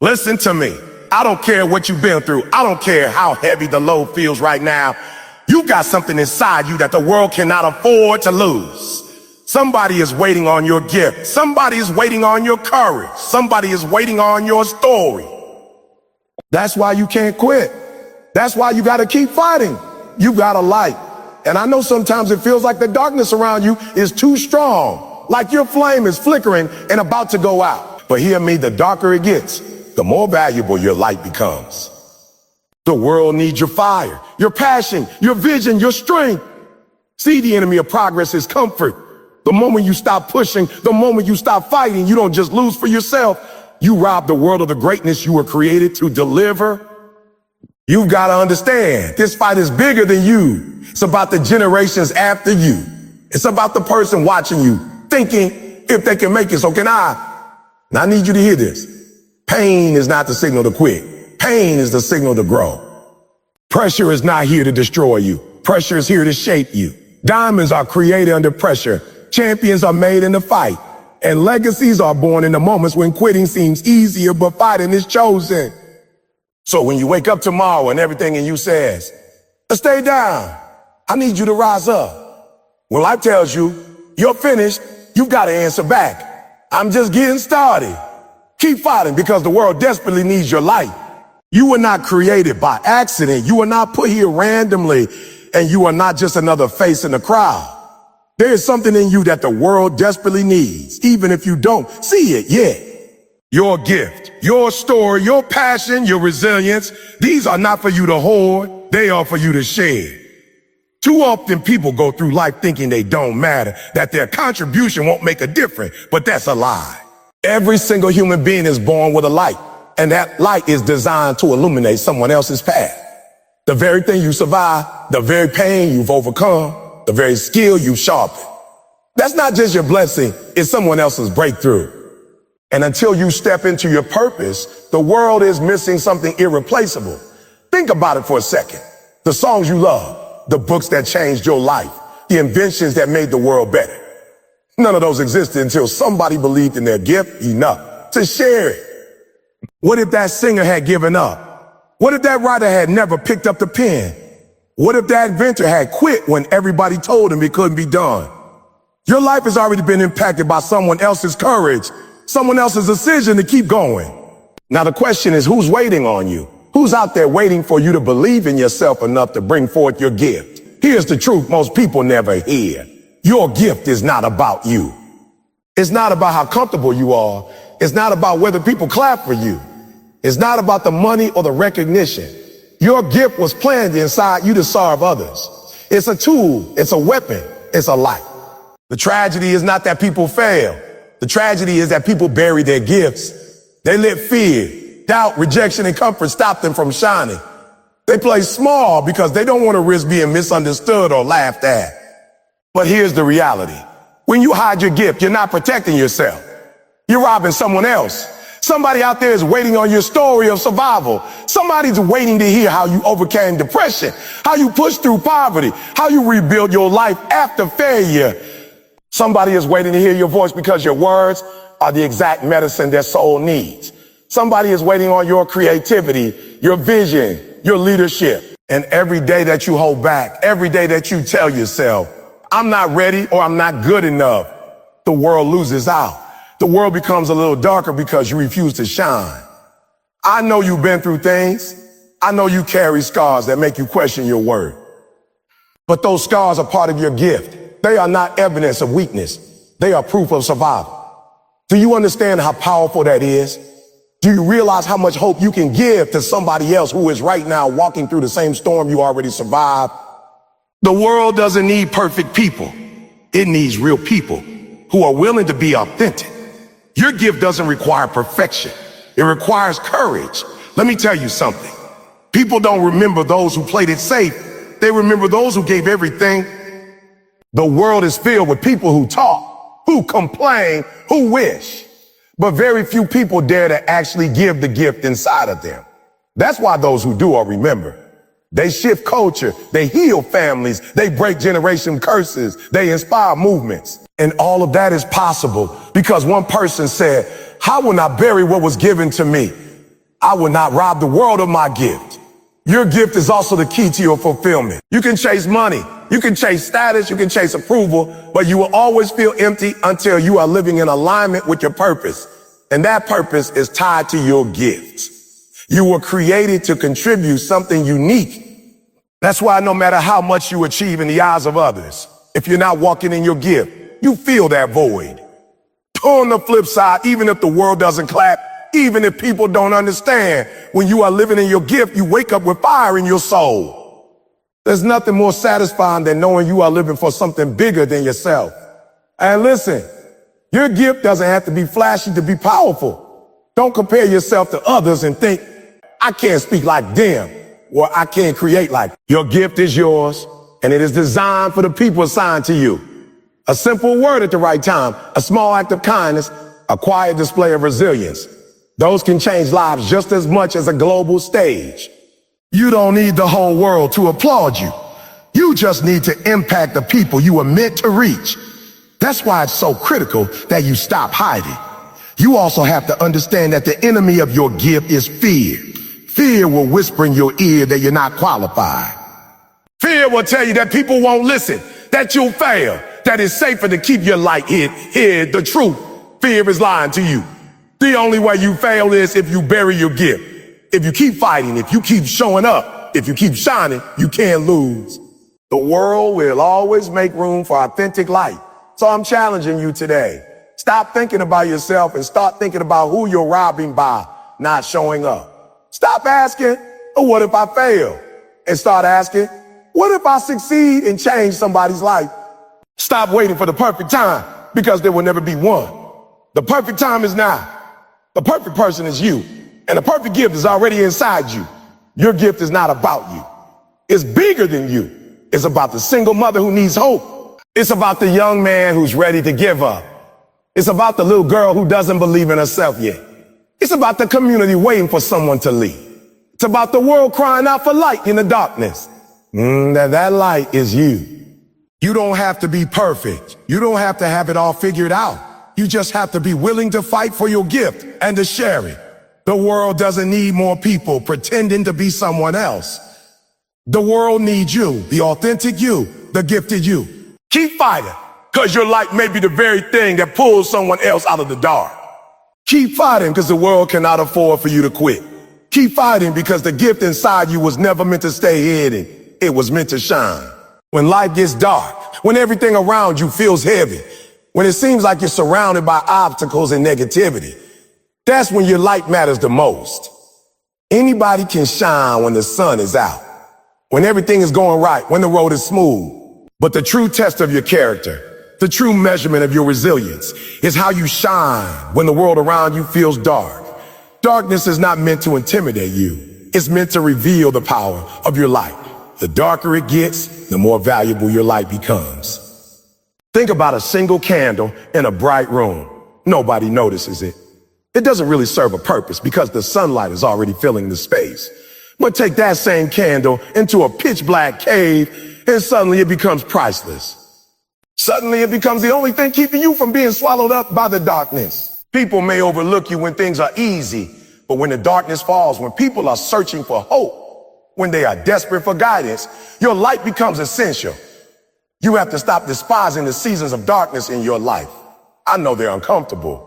Listen to me. I don't care what you've been through. I don't care how heavy the load feels right now. You got something inside you that the world cannot afford to lose. Somebody is waiting on your gift. Somebody is waiting on your courage. Somebody is waiting on your story. That's why you can't quit. That's why you got to keep fighting. You got a light. And I know sometimes it feels like the darkness around you is too strong, like your flame is flickering and about to go out. But hear me, the darker it gets, the more valuable your light becomes. The world needs your fire, your passion, your vision, your strength. See, the enemy of progress is comfort. The moment you stop pushing, the moment you stop fighting, you don't just lose for yourself. You rob the world of the greatness you were created to deliver. You've got to understand, this fight is bigger than you. It's about the generations after you. It's about the person watching you, thinking if they can make it, so can I. And I need you to hear this. Pain is not the signal to quit. Pain is the signal to grow. Pressure is not here to destroy you. Pressure is here to shape you. Diamonds are created under pressure. Champions are made in the fight. And legacies are born in the moments when quitting seems easier, but fighting is chosen. So when you wake up tomorrow and everything in you says, stay down, I need you to rise up. When life tells you you're finished, you've got to answer back. I'm just getting started. Keep fighting because the world desperately needs your light. You were not created by accident. You were not put here randomly, and you are not just another face in the crowd. There is something in you that the world desperately needs, even if you don't see it yet. Your gift, your story, your passion, your resilience, these are not for you to hoard, they are for you to share. Too often people go through life thinking they don't matter, that their contribution won't make a difference, but that's a lie. Every single human being is born with a light, and that light is designed to illuminate someone else's path. The very thing you survive, the very pain you've overcome, the very skill you've sharpened. That's not just your blessing, it's someone else's breakthrough. And until you step into your purpose, the world is missing something irreplaceable. Think about it for a second. The songs you love, the books that changed your life, the inventions that made the world better. None of those existed until somebody believed in their gift enough to share it. What if that singer had given up? What if that writer had never picked up the pen? What if that inventor had quit when everybody told him it couldn't be done? Your life has already been impacted by someone else's courage, someone else's decision to keep going. Now the question is, who's waiting on you? Who's out there waiting for you to believe in yourself enough to bring forth your gift? Here's the truth most people never hear. Your gift is not about you. It's not about how comfortable you are. It's not about whether people clap for you. It's not about the money or the recognition. Your gift was planted inside you to serve others. It's a tool. It's a weapon. It's a light. The tragedy is not that people fail. The tragedy is that people bury their gifts. They let fear, doubt, rejection, and comfort stop them from shining. They play small because they don't want to risk being misunderstood or laughed at. But here's the reality. When you hide your gift, you're not protecting yourself. You're robbing someone else. Somebody out there is waiting on your story of survival. Somebody's waiting to hear how you overcame depression, how you pushed through poverty, how you rebuilt your life after failure. Somebody is waiting to hear your voice because your words are the exact medicine their soul needs. Somebody is waiting on your creativity, your vision, your leadership. And every day that you hold back, every day that you tell yourself, I'm not ready or I'm not good enough, the world loses out. The world becomes a little darker because you refuse to shine. I know you've been through things. I know you carry scars that make you question your worth. But those scars are part of your gift. They are not evidence of weakness. They are proof of survival. Do you understand how powerful that is? Do you realize how much hope you can give to somebody else who is right now walking through the same storm you already survived? The world doesn't need perfect people. It needs real people who are willing to be authentic. Your gift doesn't require perfection. It requires courage. Let me tell you something. People don't remember those who played it safe. They remember those who gave everything. The world is filled with people who talk, who complain, who wish. But very few people dare to actually give the gift inside of them. That's why those who do are remembered. They shift culture, they heal families, they break generation curses, they inspire movements. And all of that is possible because one person said, how will I bury what was given to me? I will not rob the world of my gift. Your gift is also the key to your fulfillment. You can chase money, you can chase status, you can chase approval, but you will always feel empty until you are living in alignment with your purpose. And that purpose is tied to your gift. You were created to contribute something unique. That's why no matter how much you achieve in the eyes of others, if you're not walking in your gift, you feel that void. On the flip side, even if the world doesn't clap, even if people don't understand, when you are living in your gift, you wake up with fire in your soul. There's nothing more satisfying than knowing you are living for something bigger than yourself. And listen, your gift doesn't have to be flashy to be powerful. Don't compare yourself to others and think, I can't speak like them, or I can't create like them. Your gift is yours, and it is designed for the people assigned to you. A simple word at the right time, a small act of kindness, a quiet display of resilience. Those can change lives just as much as a global stage. You don't need the whole world to applaud you. You just need to impact the people you were meant to reach. That's why it's so critical that you stop hiding. You also have to understand that the enemy of your gift is fear. Fear will whisper in your ear that you're not qualified. Fear will tell you that people won't listen, that you'll fail, that it's safer to keep your light hid. The truth, fear is lying to you. The only way you fail is if you bury your gift. If you keep fighting, if you keep showing up, if you keep shining, you can't lose. The world will always make room for authentic light. So I'm challenging you today. Stop thinking about yourself and start thinking about who you're robbing by not showing up. Stop asking, oh, what if I fail? And start asking, what if I succeed and change somebody's life? Stop waiting for the perfect time, because there will never be one. The perfect time is now. The perfect person is you, and the perfect gift is already inside you. Your gift is not about you. It's bigger than you. It's about the single mother who needs hope. It's about the young man who's ready to give up. It's about the little girl who doesn't believe in herself yet. It's about the community waiting for someone to lead. It's about the world crying out for light in the darkness. That light is you. You don't have to be perfect. You don't have to have it all figured out. You just have to be willing to fight for your gift and to share it. The world doesn't need more people pretending to be someone else. The world needs you, the authentic you, the gifted you. Keep fighting, because your light may be the very thing that pulls someone else out of the dark. Keep fighting, because the world cannot afford for you to quit. Keep fighting, because the gift inside you was never meant to stay hidden. It was meant to shine. When life gets dark, when everything around you feels heavy, when it seems like you're surrounded by obstacles and negativity, that's when your light matters the most. Anybody can shine when the sun is out, when everything is going right, when the road is smooth. But the true test of your character, the true measurement of your resilience, is how you shine when the world around you feels dark. Darkness is not meant to intimidate you. It's meant to reveal the power of your light. The darker it gets, the more valuable your light becomes. Think about a single candle in a bright room. Nobody notices it. It doesn't really serve a purpose because the sunlight is already filling the space. But take that same candle into a pitch black cave and suddenly it becomes priceless. Suddenly it becomes the only thing keeping you from being swallowed up by the darkness. People may overlook you when things are easy, but when the darkness falls, when people are searching for hope, when they are desperate for guidance, your light becomes essential. You have to stop despising the seasons of darkness in your life. I know they're uncomfortable.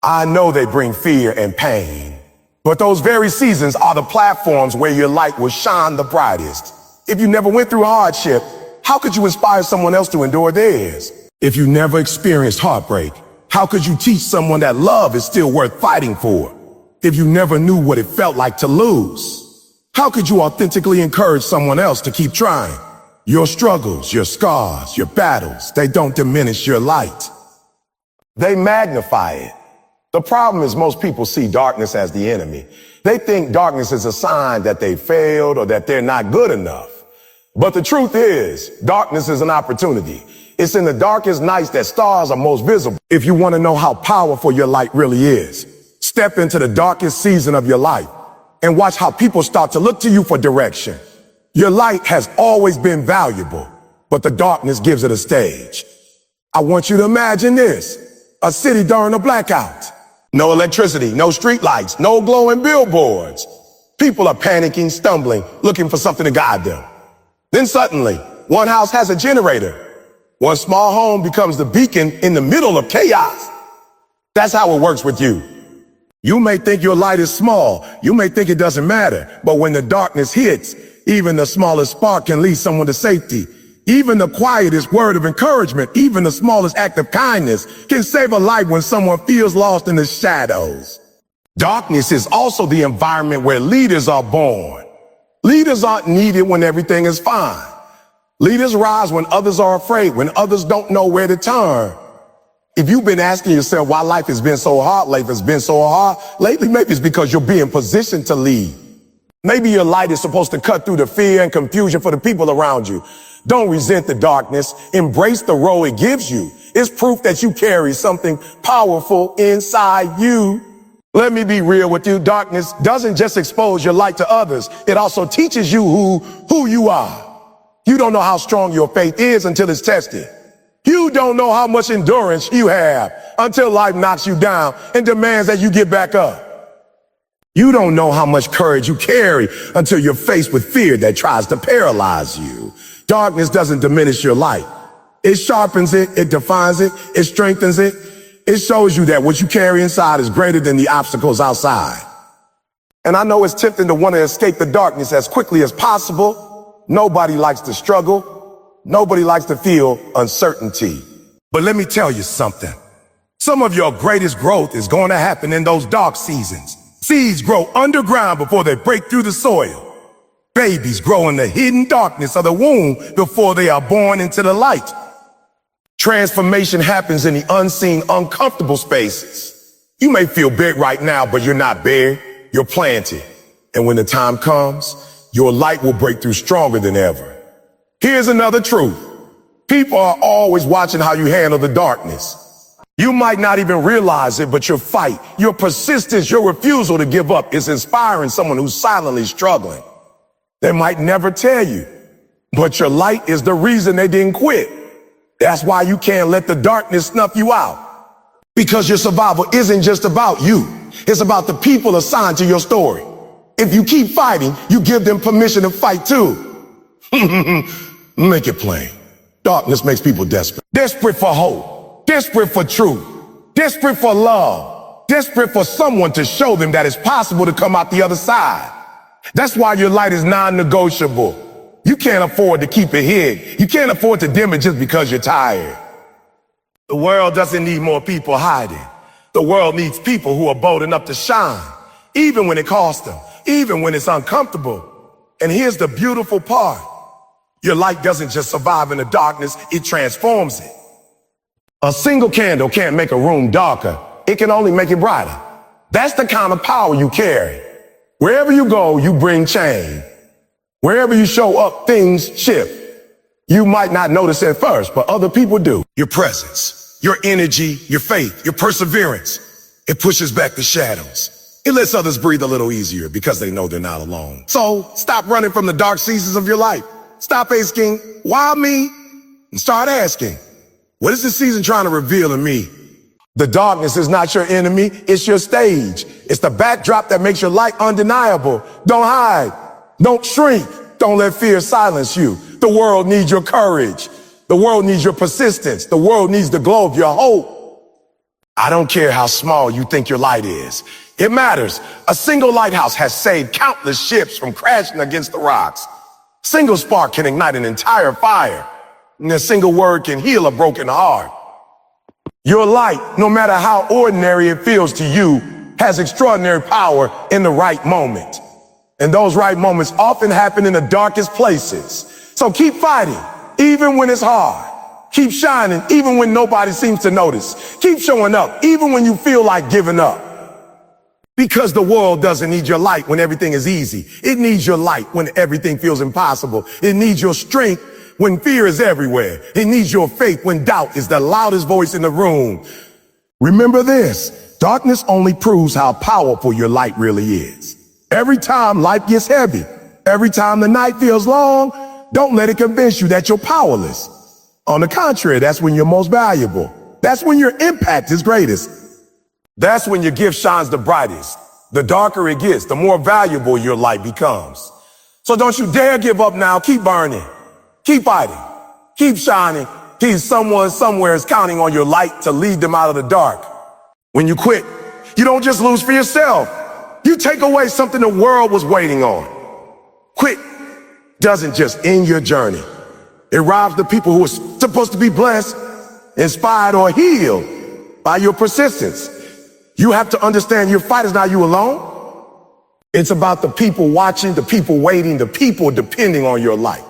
I know they bring fear and pain. But those very seasons are the platforms where your light will shine the brightest. If you never went through hardship, how could you inspire someone else to endure theirs? If you never experienced heartbreak, how could you teach someone that love is still worth fighting for? If you never knew what it felt like to lose, how could you authentically encourage someone else to keep trying? Your struggles, your scars, your battles, they don't diminish your light. They magnify it. The problem is most people see darkness as the enemy. They think darkness is a sign that they failed or that they're not good enough. But the truth is, darkness is an opportunity. It's in the darkest nights that stars are most visible. If you want to know how powerful your light really is, step into the darkest season of your life and watch how people start to look to you for direction. Your light has always been valuable, but the darkness gives it a stage. I want you to imagine this, a city during a blackout. No electricity, no street lights, no glowing billboards. People are panicking, stumbling, looking for something to guide them. Then suddenly, one house has a generator. One small home becomes the beacon in the middle of chaos. That's how it works with you. You may think your light is small. You may think it doesn't matter. But when the darkness hits, even the smallest spark can lead someone to safety. Even the quietest word of encouragement, even the smallest act of kindness can save a life when someone feels lost in the shadows. Darkness is also the environment where leaders are born. Leaders aren't needed when everything is fine. Leaders rise when others are afraid, when others don't know where to turn. If you've been asking yourself why life has been so hard lately, maybe it's because you're being positioned to lead. Maybe your light is supposed to cut through the fear and confusion for the people around you. Don't resent the darkness. Embrace the role it gives you. It's proof that you carry something powerful inside you. Let me be real with you. Darkness doesn't just expose your light to others. It also teaches you who you are. You don't know how strong your faith is until it's tested. You don't know how much endurance you have until life knocks you down and demands that you get back up. You don't know how much courage you carry until you're faced with fear that tries to paralyze you. Darkness doesn't diminish your light. It sharpens it, it defines it, it strengthens it. It shows you that what you carry inside is greater than the obstacles outside. And I know it's tempting to want to escape the darkness as quickly as possible. Nobody likes to struggle. Nobody likes to feel uncertainty. But let me tell you something. Some of your greatest growth is going to happen in those dark seasons. Seeds grow underground before they break through the soil. Babies grow in the hidden darkness of the womb before they are born into the light. Transformation happens in the unseen, uncomfortable spaces. You may feel big right now, but you're not big. You're planted. And when the time comes, your light will break through stronger than ever. Here's another truth. People are always watching how you handle the darkness. You might not even realize it, but your fight, your persistence, your refusal to give up is inspiring someone who's silently struggling. They might never tell you, but your light is the reason they didn't quit. That's why you can't let the darkness snuff you out. Because your survival isn't just about you. It's about the people assigned to your story. If you keep fighting, you give them permission to fight too. Make it plain. Darkness makes people desperate. Desperate for hope. Desperate for truth. Desperate for love. Desperate for someone to show them that it's possible to come out the other side. That's why your light is non-negotiable. You can't afford to keep it hid. You can't afford to dim it just because you're tired. The world doesn't need more people hiding. The world needs people who are bold enough to shine, even when it costs them, even when it's uncomfortable. And here's the beautiful part. Your light doesn't just survive in the darkness, it transforms it. A single candle can't make a room darker. It can only make it brighter. That's the kind of power you carry. Wherever you go, you bring change. Wherever you show up, things shift. You might not notice at first, but other people do. Your presence, your energy, your faith, your perseverance, it pushes back the shadows. It lets others breathe a little easier because they know they're not alone. So stop running from the dark seasons of your life. Stop asking, why me? And start asking, what is this season trying to reveal in me? The darkness is not your enemy, it's your stage. It's the backdrop that makes your light undeniable. Don't hide. Don't shrink. Don't let fear silence you. The world needs your courage. The world needs your persistence. The world needs the glow of your hope. I don't care how small you think your light is. It matters. A single lighthouse has saved countless ships from crashing against the rocks. A single spark can ignite an entire fire. And a single word can heal a broken heart. Your light, no matter how ordinary it feels to you, has extraordinary power in the right moment. And those right moments often happen in the darkest places. So keep fighting, even when it's hard. Keep shining, even when nobody seems to notice. Keep showing up, even when you feel like giving up. Because the world doesn't need your light when everything is easy. It needs your light when everything feels impossible. It needs your strength when fear is everywhere. It needs your faith when doubt is the loudest voice in the room. Remember this, darkness only proves how powerful your light really is. Every time life gets heavy, every time the night feels long, don't let it convince you that you're powerless. On the contrary, that's when you're most valuable. That's when your impact is greatest. That's when your gift shines the brightest. The darker it gets, the more valuable your light becomes. So don't you dare give up now. Keep burning. Keep fighting. Keep shining. Someone somewhere is counting on your light to lead them out of the dark. When you quit, you don't just lose for yourself. You take away something the world was waiting on. Quit doesn't just end your journey. It robs the people who are supposed to be blessed, inspired, or healed by your persistence. You have to understand your fight is not you alone. It's about the people watching, the people waiting, the people depending on your light.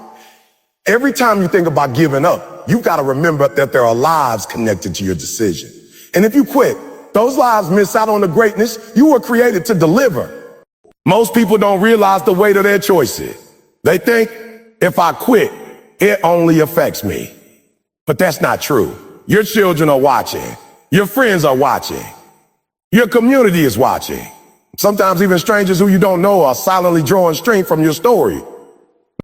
Every time you think about giving up, you've got to remember that there are lives connected to your decision. And if you quit, those lives miss out on the greatness you were created to deliver. Most people don't realize the weight of their choices. They think, if I quit, it only affects me. But that's not true. Your children are watching. Your friends are watching. Your community is watching. Sometimes even strangers who you don't know are silently drawing strength from your story.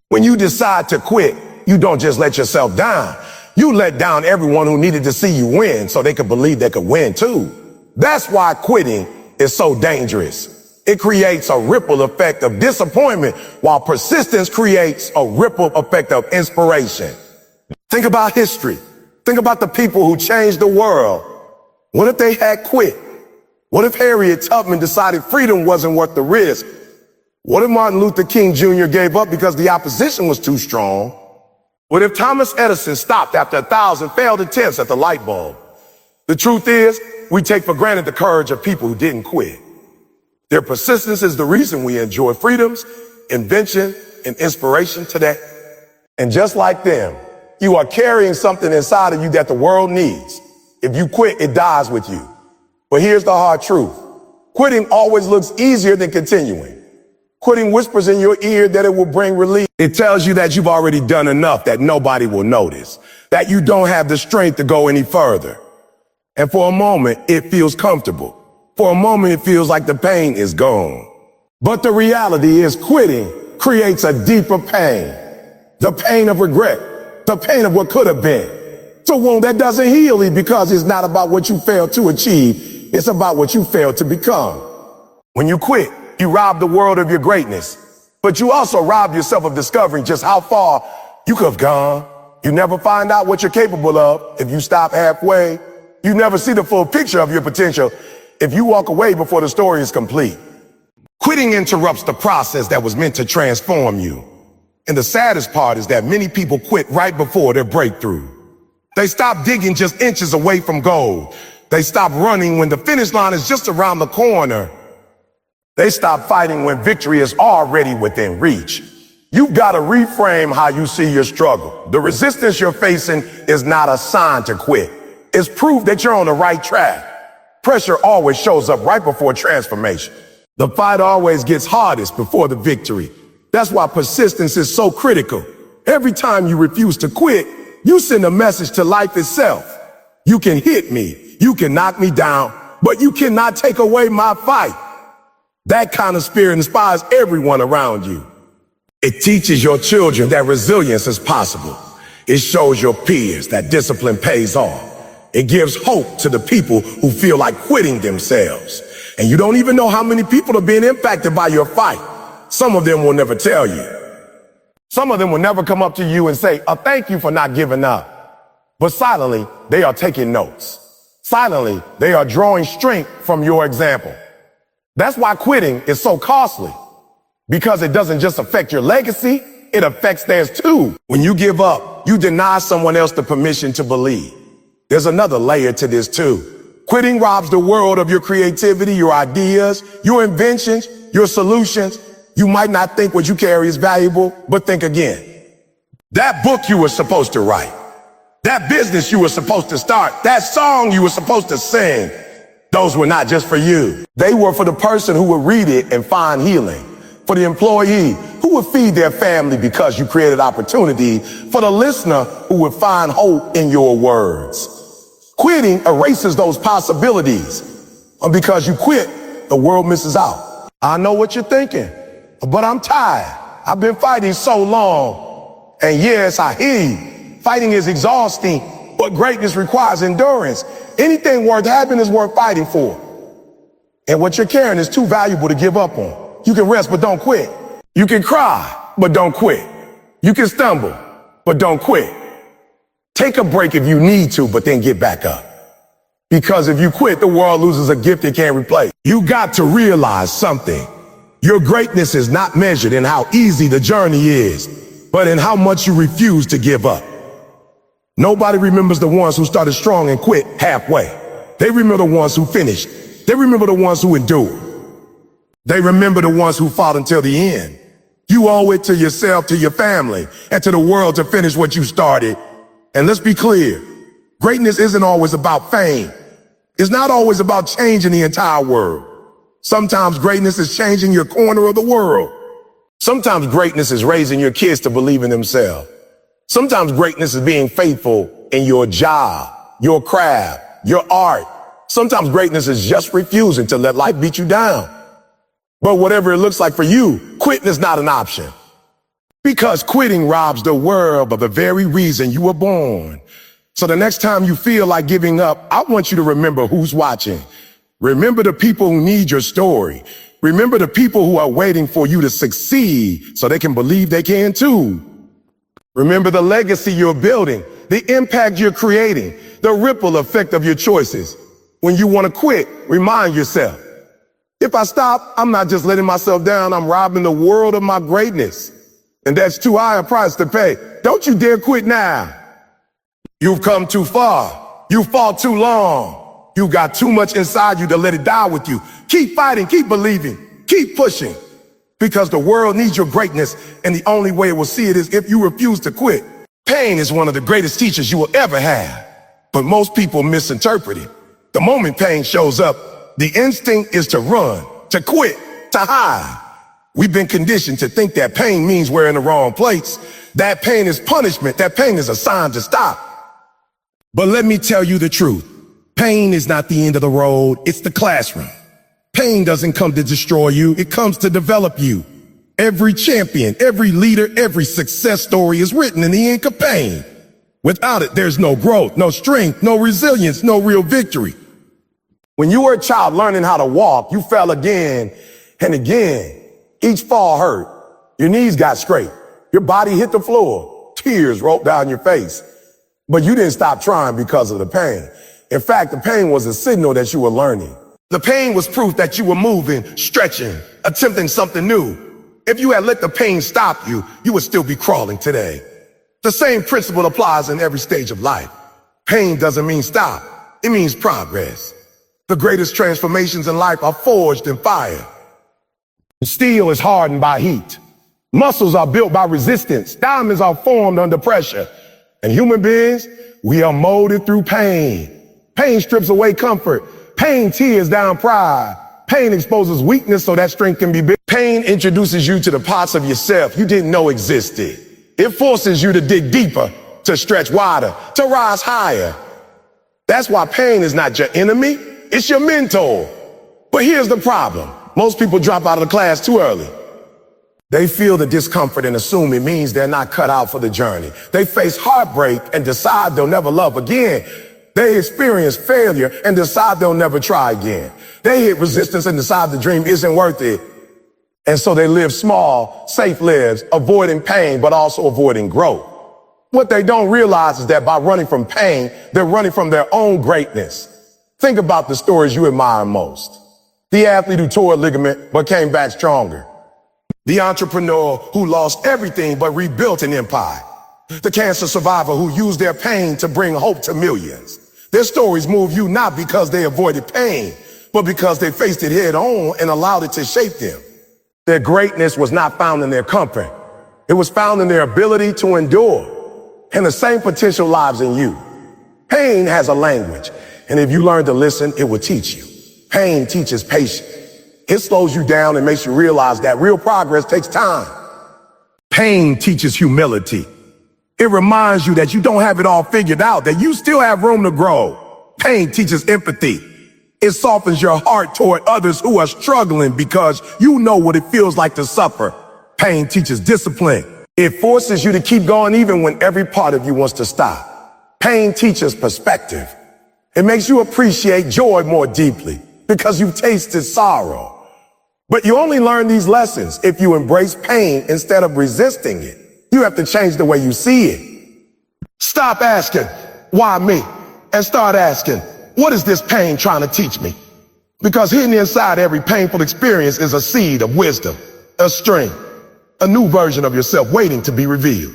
When you decide to quit, you don't just let yourself down. You let down everyone who needed to see you win so they could believe they could win too. That's why quitting is so dangerous. It creates a ripple effect of disappointment while persistence creates a ripple effect of inspiration. Think about history. Think about the people who changed the world. What if they had quit? What if Harriet Tubman decided freedom wasn't worth the risk? What if Martin Luther King Jr. gave up because the opposition was too strong? What if Thomas Edison stopped after 1,000 failed attempts at the light bulb? The truth is, we take for granted the courage of people who didn't quit. Their persistence is the reason we enjoy freedoms, invention, and inspiration today. And just like them, you are carrying something inside of you that the world needs. If you quit, it dies with you. But here's the hard truth. Quitting always looks easier than continuing. Quitting whispers in your ear that it will bring relief. It tells you that you've already done enough, that nobody will notice, that you don't have the strength to go any further. And for a moment, it feels comfortable. For a moment, it feels like the pain is gone. But the reality is quitting creates a deeper pain. The pain of regret, the pain of what could have been. It's a wound that doesn't heal you because it's not about what you failed to achieve. It's about what you failed to become. When you quit, you rob the world of your greatness, but you also rob yourself of discovering just how far you could have gone. You never find out what you're capable of if you stop halfway. You never see the full picture of your potential if you walk away before the story is complete. Quitting interrupts the process that was meant to transform you. And the saddest part is that many people quit right before their breakthrough. They stop digging just inches away from gold. They stop running when the finish line is just around the corner. They stop fighting when victory is already within reach. You've got to reframe how you see your struggle. The resistance you're facing is not a sign to quit. It's proof that you're on the right track. Pressure always shows up right before transformation. The fight always gets hardest before the victory. That's why persistence is so critical. Every time you refuse to quit, you send a message to life itself. You can hit me, you can knock me down, but you cannot take away my fight. That kind of spirit inspires everyone around you. It teaches your children that resilience is possible. It shows your peers that discipline pays off. It gives hope to the people who feel like quitting themselves. And you don't even know how many people are being impacted by your fight. Some of them will never tell you. Some of them will never come up to you and say, thank you for not giving up. But silently, they are taking notes. Silently, they are drawing strength from your example. That's why quitting is so costly. Because it doesn't just affect your legacy, it affects theirs too. When you give up, you deny someone else the permission to believe. There's another layer to this too. Quitting robs the world of your creativity, your ideas, your inventions, your solutions. You might not think what you carry is valuable, but think again. That book you were supposed to write, that business you were supposed to start, that song you were supposed to sing, those were not just for you. They were for the person who would read it and find healing, for the employee who would feed their family because you created opportunity, for the listener who would find hope in your words. Quitting erases those possibilities. And because you quit, the world misses out. I know what you're thinking, but I'm tired. I've been fighting so long. And yes, I hear you. Fighting is exhausting, but greatness requires endurance. Anything worth having is worth fighting for. And what you're carrying is too valuable to give up on. You can rest, but don't quit. You can cry, but don't quit. You can stumble, but don't quit. Take a break if you need to, but then get back up. Because if you quit, the world loses a gift it can't replace. You got to realize something. Your greatness is not measured in how easy the journey is, but in how much you refuse to give up. Nobody remembers the ones who started strong and quit halfway. They remember the ones who finished. They remember the ones who endured. They remember the ones who fought until the end. You owe it to yourself, to your family, and to the world to finish what you started. And let's be clear, greatness isn't always about fame. It's not always about changing the entire world. Sometimes greatness is changing your corner of the world. Sometimes greatness is raising your kids to believe in themselves. Sometimes greatness is being faithful in your job, your craft, your art. Sometimes greatness is just refusing to let life beat you down. But whatever it looks like for you, quitting is not an option. Because quitting robs the world of the very reason you were born. So the next time you feel like giving up, I want you to remember who's watching. Remember the people who need your story. Remember the people who are waiting for you to succeed so they can believe they can too. Remember the legacy you're building, the impact you're creating, the ripple effect of your choices. When you want to quit, remind yourself, if I stop, I'm not just letting myself down, I'm robbing the world of my greatness. And that's too high a price to pay. Don't you dare quit now. You've come too far. You fought too long. You got too much inside you to let it die with you. Keep fighting, keep believing, keep pushing. Because the world needs your greatness, and the only way it will see it is if you refuse to quit. Pain is one of the greatest teachers you will ever have. But most people misinterpret it. The moment pain shows up, the instinct is to run, to quit, to hide. We've been conditioned to think that pain means we're in the wrong place. That pain is punishment. That pain is a sign to stop. But let me tell you the truth. Pain is not the end of the road. It's the classroom. Pain doesn't come to destroy you. It comes to develop you. Every champion, every leader, every success story is written in the ink of pain. Without it, there's no growth, no strength, no resilience, no real victory. When you were a child learning how to walk, you fell again and again. Each fall hurt. Your knees got scraped. Your body hit the floor. Tears rolled down your face. But you didn't stop trying because of the pain. In fact, the pain was a signal that you were learning. The pain was proof that you were moving, stretching, attempting something new. If you had let the pain stop you, you would still be crawling today. The same principle applies in every stage of life. Pain doesn't mean stop. It means progress. The greatest transformations in life are forged in fire. Steel is hardened by heat. Muscles are built by resistance. Diamonds are formed under pressure. And human beings, we are molded through pain. Pain strips away comfort. Pain tears down pride. Pain exposes weakness so that strength can be built. Pain introduces you to the parts of yourself you didn't know existed. It forces you to dig deeper, to stretch wider, to rise higher. That's why pain is not your enemy, it's your mentor. But here's the problem. Most people drop out of the class too early. They feel the discomfort and assume it means they're not cut out for the journey. They face heartbreak and decide they'll never love again. They experience failure and decide they'll never try again. They hit resistance and decide the dream isn't worth it. And so they live small, safe lives, avoiding pain, but also avoiding growth. What they don't realize is that by running from pain, they're running from their own greatness. Think about the stories you admire most. The athlete who tore a ligament but came back stronger. The entrepreneur who lost everything but rebuilt an empire. The cancer survivor who used their pain to bring hope to millions. Their stories move you not because they avoided pain, but because they faced it head on and allowed it to shape them. Their greatness was not found in their comfort. It was found in their ability to endure. And the same potential lives in you. Pain has a language, and if you learn to listen, it will teach you. Pain teaches patience. It slows you down and makes you realize that real progress takes time. Pain teaches humility. It reminds you that you don't have it all figured out, that you still have room to grow. Pain teaches empathy. It softens your heart toward others who are struggling because you know what it feels like to suffer. Pain teaches discipline. It forces you to keep going even when every part of you wants to stop. Pain teaches perspective. It makes you appreciate joy more deeply. because you've tasted sorrow. But you only learn these lessons if you embrace pain instead of resisting it. You have to change the way you see it. Stop asking, why me? And start asking, what is this pain trying to teach me? Because hidden inside every painful experience is a seed of wisdom, a strength, a new version of yourself waiting to be revealed.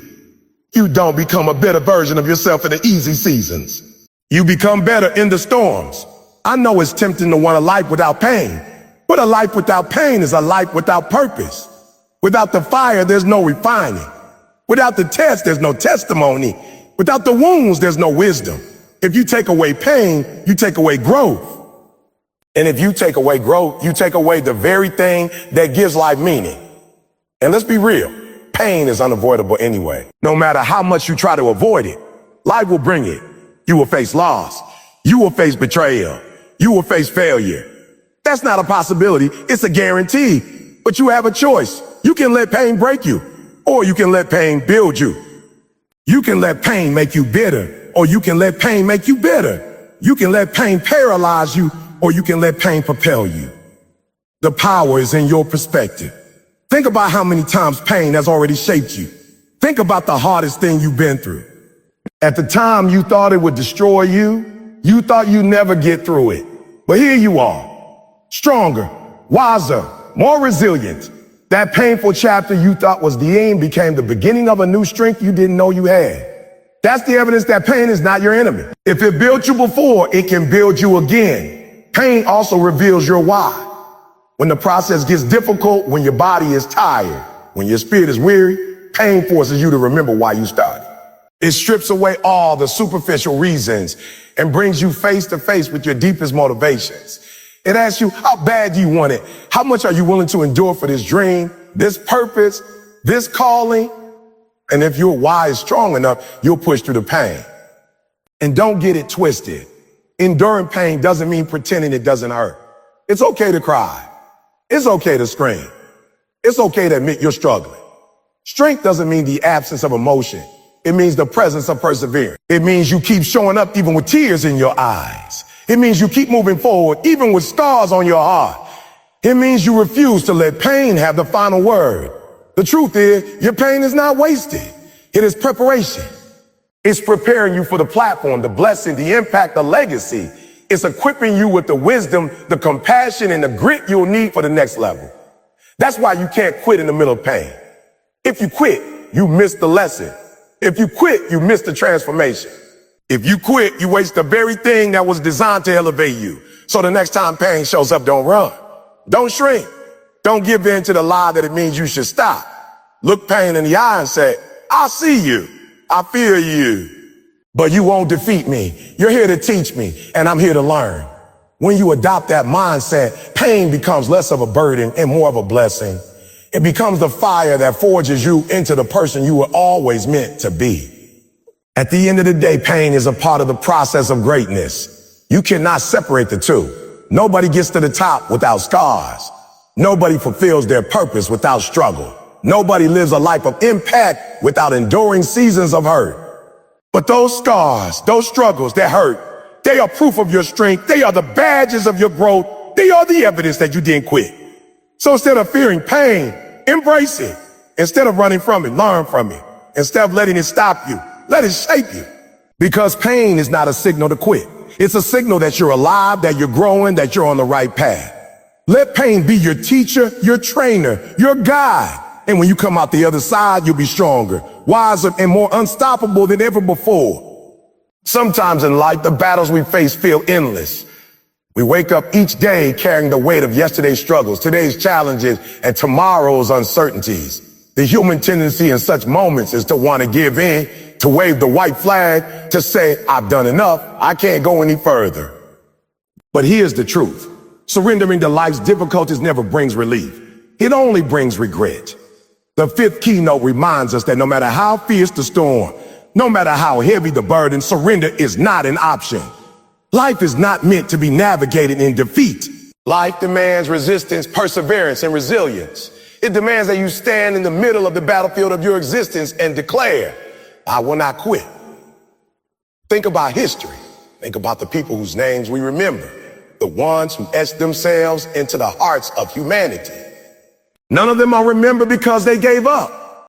You don't become a better version of yourself in the easy seasons. You become better in the storms. I know it's tempting to want a life without pain, but a life without pain is a life without purpose. Without the fire, there's no refining. Without the test, there's no testimony. Without the wounds, there's no wisdom. If you take away pain, you take away growth. And if you take away growth, you take away the very thing that gives life meaning. And let's be real, pain is unavoidable anyway. No matter how much you try to avoid it, life will bring it. You will face loss. You will face betrayal. You will face failure. That's not a possibility. It's a guarantee. But you have a choice. You can let pain break you, or you can let pain build you. You can let pain make you bitter, or you can let pain make you better. You can let pain paralyze you, or you can let pain propel you. The power is in your perspective. Think about how many times pain has already shaped you. Think about the hardest thing you've been through. At the time you thought it would destroy you, you thought you'd never get through it. But here you are, stronger, wiser, more resilient. That painful chapter you thought was the end became the beginning of a new strength you didn't know you had. That's the evidence that pain is not your enemy. If it built you before, it can build you again. Pain also reveals your why. When the process gets difficult, when your body is tired, when your spirit is weary, pain forces you to remember why you started. It strips away all the superficial reasons and brings you face to face with your deepest motivations. It asks you, how bad do you want it? How much are you willing to endure for this dream, this purpose, this calling? And if your why is strong enough, you'll push through the pain. And don't get it twisted. Enduring pain doesn't mean pretending it doesn't hurt. It's okay to cry. It's okay to scream. It's okay to admit you're struggling. Strength doesn't mean the absence of emotion. It means the presence of perseverance. It means you keep showing up even with tears in your eyes. It means you keep moving forward even with scars on your heart. It means you refuse to let pain have the final word. The truth is, your pain is not wasted. It is preparation. It's preparing you for the platform, the blessing, the impact, the legacy. It's equipping you with the wisdom, the compassion, and the grit you'll need for the next level. That's why you can't quit in the middle of pain. If you quit, you miss the lesson. If you quit, you miss the transformation. If you quit, you waste the very thing that was designed to elevate you. So the next time pain shows up, don't run. Don't shrink. Don't give in to the lie that it means you should stop. Look pain in the eye and say, I see you. I feel you. But you won't defeat me. You're here to teach me, and I'm here to learn. When you adopt that mindset, pain becomes less of a burden and more of a blessing. It becomes the fire that forges you into the person you were always meant to be. At the end of the day, pain is a part of the process of greatness. You cannot separate the two. Nobody gets to the top without scars. Nobody fulfills their purpose without struggle. Nobody lives a life of impact without enduring seasons of hurt. But those scars, those struggles that hurt, they are proof of your strength. They are the badges of your growth. They are the evidence that you didn't quit. So instead of fearing pain, embrace it. Instead of running from it, learn from it. Instead of letting it stop you, let it shape you. Because pain is not a signal to quit. It's a signal that you're alive, that you're growing, that you're on the right path. Let pain be your teacher, your trainer, your guide. And when you come out the other side, you'll be stronger, wiser, and more unstoppable than ever before. Sometimes in life, the battles we face feel endless. We wake up each day carrying the weight of yesterday's struggles, today's challenges, and tomorrow's uncertainties. The human tendency in such moments is to want to give in, to wave the white flag, to say, I've done enough, I can't go any further. But here's the truth. Surrendering to life's difficulties never brings relief. It only brings regret. The fifth keynote reminds us that no matter how fierce the storm, no matter how heavy the burden, surrender is not an option. Life is not meant to be navigated in defeat. Life demands resistance, perseverance, and resilience. It demands that you stand in the middle of the battlefield of your existence and declare, I will not quit. Think about history. Think about the people whose names we remember. the ones who etched themselves into the hearts of humanity. None of them are remembered because they gave up.